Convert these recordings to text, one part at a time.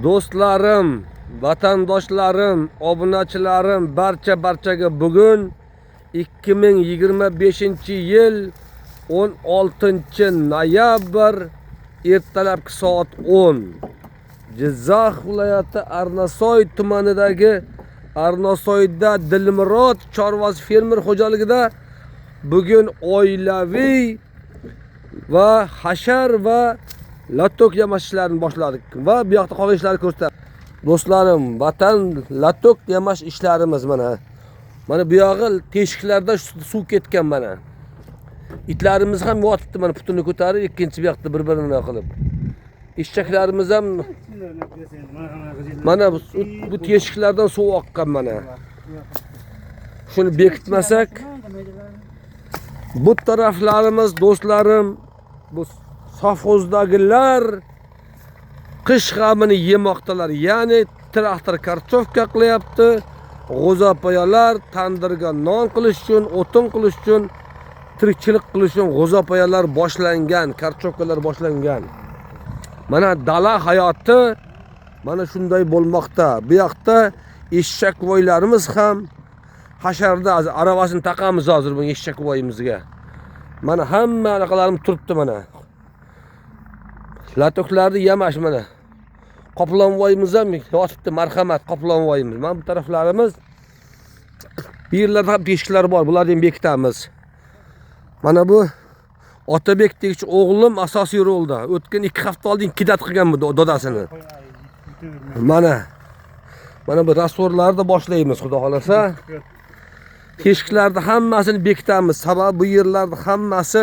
Do'stlarim, vatandoshlarim, obunachilarim barchaga bugun 2025-yil 16-noyabr ertalabki soat 10. Jizzax viloyati Arnasoy tumanidagi Arnasoyda Dilmurod chorvasi fermer xo'jaligida bugun oilaviy va hashar va latok yamash ishlarini boshladik va bu yoqda qolgan ishlarni ko'rsatamiz. Do'stlarim, vatan latok yamash ishlarimiz mana. Mana bu yog'i teshiklarda suv ketgan mana. Itlarimiz ham yotibdi mana putini ko'tarib, ikkinchi bu yoqda bir-birini qilib. Eshaklarimiz ham mana bu teshiklardan suv oqqan mana. Shuni bekitmasak, bu taraflarimiz do'stlarim, bu safozdagilar qish g'amini yemoqdalar. Ya'ni traktor kartoshka qilyapti. G'o'zapoyalar tandirga non qilish uchun, o'tin qilish uchun, tirikchilik qilish uchun g'o'zapoyalar boshlangan, kartoshkalar boshlangan. Mana dala hayoti mana shunday bo'lmoqda. Bu yoqda eshakvoylarimiz ham hasharda aravasini taqamiz hozir bu eshakvoyimizga. Mana hamma anaqalarim turibdi mana. Latoklarni yamash mana. Qoplonvoyimiz ham yotibdi, marhamat qoplonvoyimiz. Mana bu taraflarimiz bu yerlarda ham teshiklar bor, bularni ham bekitamiz. Mana bu Otabek degichi o'g'lim asosiy rolda. O'tgan 2 hafta oldin kidat qilgan bu dodasini. Mana bu rasvorlarni boshlaymiz, xudo xolasa. Teshiklarni hammasini bekitamiz. Sababi bu yerlarda hammasi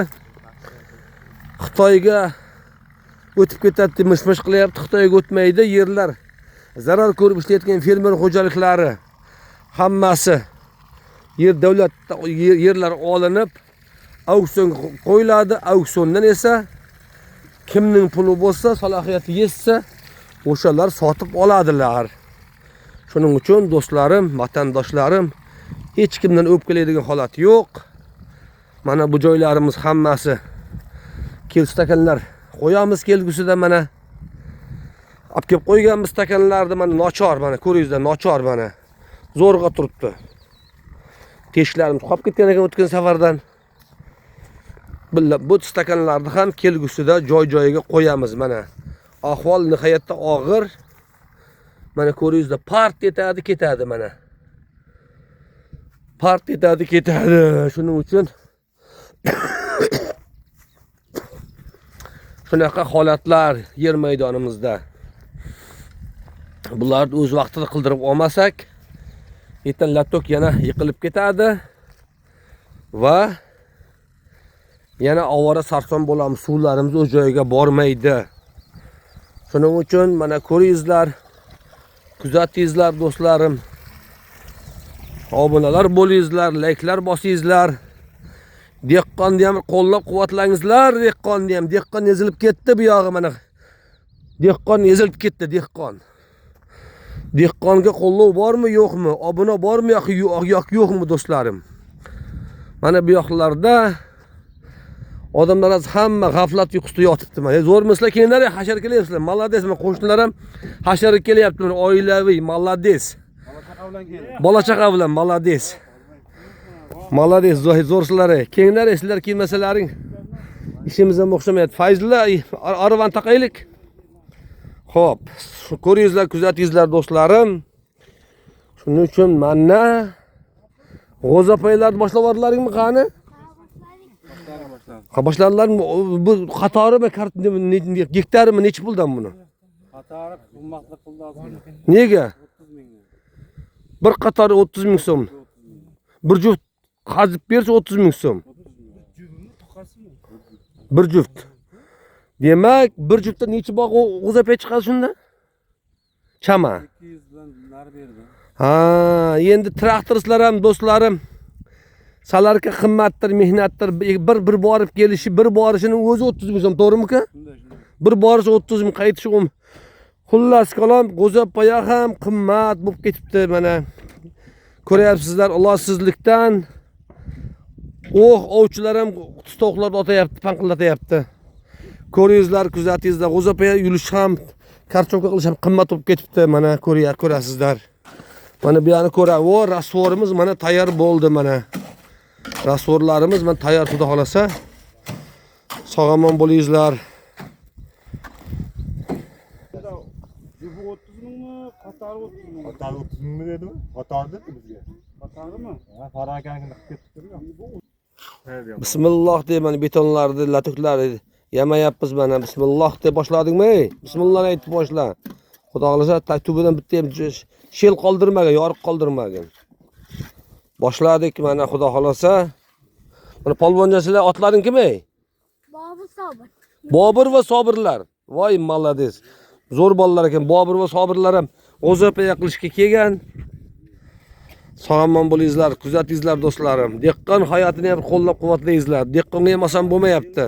Xitoyga o'tib ketadi, mish-mish qilyapti. Xitoyga o'tmaydi, yerlar zarar ko'rib ishlayotgan fermer xo'jaliklari hammasi davlat yerlar olinib auksionga qo'yiladi. Auksiondan esa kimning puli bo'lsa, salohiyati yetsa, o'shalar sotib oladilar. Shuning uchun do'stlarim, vatandoshlarim, hech kimdan o'pkalaydigan holat yo'q. Mana bu joylarimiz hammasi stakanlar qo'yamiz kelgusida mana. Olib kelib qo'yganmiz stakanlarni mana nochor mana ko'ringizlar, nochor mana. Zo'rg'a turibdi. Teshiklarimiz qolib ketgan ekan o'tgan safardan. Bu stakanlarni ham kelgusida joy-joyiga qo'yamiz mana. Ahvol nihoyatda og'ir. Mana ko'ringizlar, part etadi, ketadi mana. Part etadi, ketadi. Shuning uchun shunaqa holatlar yer maydonimizda. Bularni o'z vaqtida qildirib olmasak, ertaga latok yana yiqilib ketadi va yana ovora sarson bo'lamiz, suvlarimiz o'z joyiga bormaydi. Shuning uchun mana ko'ringizlar, kuzatingizlar do'stlarim. Obunalar bo'lingizlar, layklar bosingizlar. Dehqonni ham qo'llab-quvvatlangizlar, dehqonni ham. Dehqon ezilib ketdi bu yog'i mana. Dehqon ezilib ketdi, dehqon. Dehqonga qo'llov bormi, yo'qmi? Obuna bormi yo'qmi do'stlarim? Mana bu yoqlarda odamlar hamma g'aflat uyqusida yotibdi. Mana zo'rmisizlar, kelinglar, hashar kelyapsizlar. Malades, men qo'shnilar ham hashar kelyapti, oilaviy, malades. Bola chaqa bilan malades. Malades, zo'rsizlar. Kelinglar, sizlar kelmasalaring ishimiz ham o'xshamayapti. Fayzlar, aravan taqaylik. Xo'p, ko'ringizlar, kuzatingizlar do'stlarim. Shuning uchun mana g'o'zapoylarni boshlab yubordilaringmi qani? Boshlarlarmi? Bu qatorimi, gektarimi necha puldan buni? Qatori qimmatli pulda olsin. Nega? 30 ming. Bir qatori 30 ming so'm. Bir juft qazib bersa 30 ming so'm. Bir juft. Demak, bir juftda necha bog' g'o'zapoy chiqadi shunda? Chama. 200 dan nari berdi. Ha, endi traktoristlar ham do'stlarim, salarga qimmatdir, mehnatdir. Bir borib kelishi, bir borishining o'zi 30 ming so'm, to'g'rimi-ku? Bir borishi 30 ming, qaytishi xullas kalom, g'o'zapoya ham qimmat bo'lib ketibdi mana. Ko'ryapsizlar, ilojsizlikdan ovchilar ham stoqlarni otayapti, panqillatyapti. Ko'ringizlar, kuzatingizlar, g'o'zapoya yulish ham kartoshka qilish ham qimmat bo'lib ketibdi. Mana ko'rasizlar. Mana bu yerni ko'rasiz. Vo, rasvorimiz mana tayyor bo'ldi mana. Rasvorlarimiz mana tayyor, xudo xolasa. Sog'omon bo'lingizlar. Jubu 30 mingmi, qatori 30 mingmi? Qatar 30 ming dedimi? Qatar dedi bizga. Qatorimi? Ha, Farakangni qilib ketibdi-ku. Bismillah deb mana betonlarni, latuklarni yamayapmiz mana. Bismillah deb boshladingmi? Bismillah aytib boshla. Xudo xolasa tubidan bitta ham shel qoldirmagin, yoriq qoldirmagin. Boshladik mana, xudo xolasa. Mana polvonchilar otlaring kim ey? Bobur Sobir. Bobur va Sobirlar. Voy malades. Zo'r bolalar ekan. Bobur va Sobirlar ham o'zapa qilishga kelgan. Sog'omon bo'lingizlar, kuzatingizlar do'stlarim. Dehqon hayotini ham qo'llab-quvvatlaysizlar. Dehqonga ham oson bo'lmayapti.